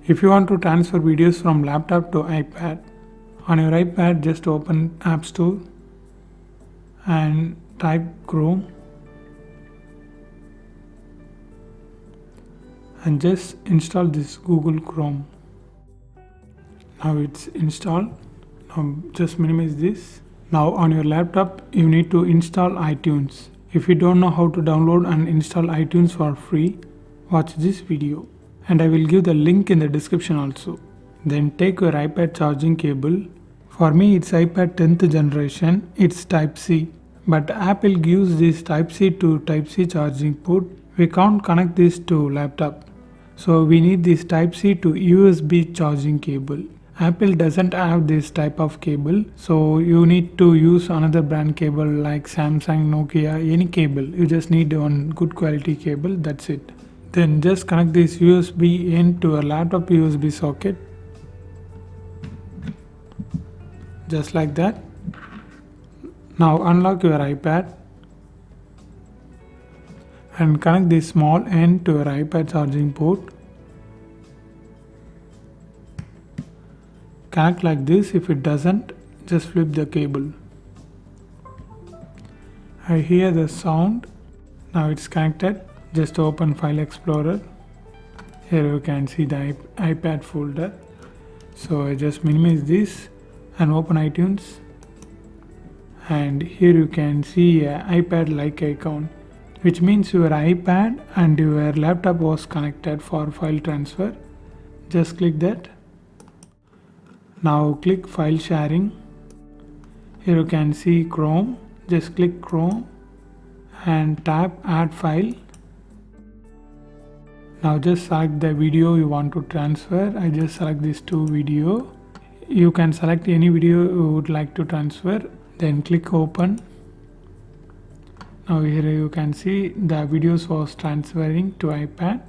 If you want to transfer videos from laptop to iPad, on your iPad just open App Store and type Chrome and just install this Google Chrome. Now it's installed. Now just minimize this. Now on your laptop you need to install iTunes. If you don't know how to download and install iTunes for free, watch this video and I will give the link in the description also. Then take your iPad charging cable. For me it's iPad 10th generation, it's Type-C. But Apple gives this Type-C to Type-C charging port. We can't connect this to laptop. So we need this Type-C to USB charging cable. Apple doesn't have this type of cable, so you need to use another brand cable like Samsung, Nokia, any cable. You just need one good quality cable, that's it. Then just connect this USB in to a laptop USB socket. Just like that. Now unlock your iPad and connect this small end to your iPad charging port. Connect like this. If it doesn't, just flip the cable. I hear the sound. Now it's connected. Just open File Explorer. Here you can see the iPad folder. So I just minimize this and open iTunes. And here you can see a iPad like icon, which means your iPad and your laptop was connected for file transfer. Just click that. Now click file sharing. Here you can see Chrome. Just click Chrome and tap add file. Now just select the video you want to transfer. I just select this 2 video. You can select any video you would like to transfer. Then click open. Now here you can see the videos was transferring to iPad.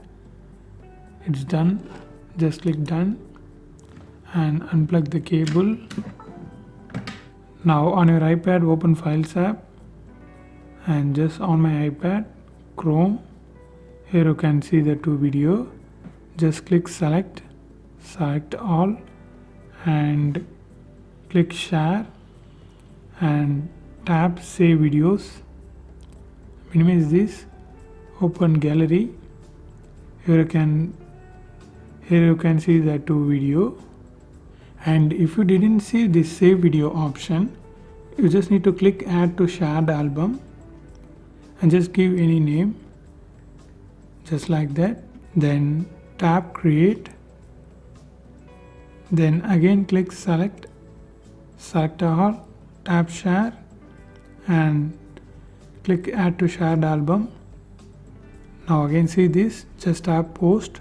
It's done. Just click done and unplug the cable. Now on your iPad open Files app and just on my iPad Chrome. Here you can see the 2 video. Just click select all and click share and tap save videos. Minimize this. Open gallery. Here you can see the 2 video. And if you didn't see this save video option, you just need to click add to shared album and just give any name, just like that. Then tap create. Then again click select all, tap share and click add to shared album. Now again see this, just tap post.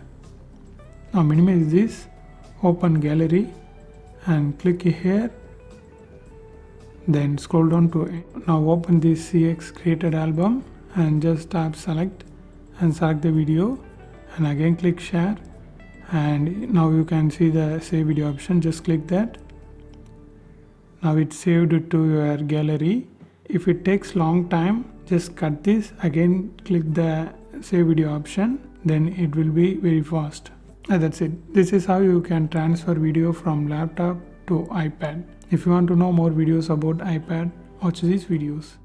Now minimize this, open gallery and click here. Then scroll down to now open this CX created album and just tap select and select the video and again click share. And now you can see the save video option. Just click that. Now it's saved to your gallery. If it takes long time, just cut this. Again click the save video option. Then it will be very fast. And that's it. This is how you can transfer video from laptop to iPad. If you want to know more videos about iPad, watch these videos.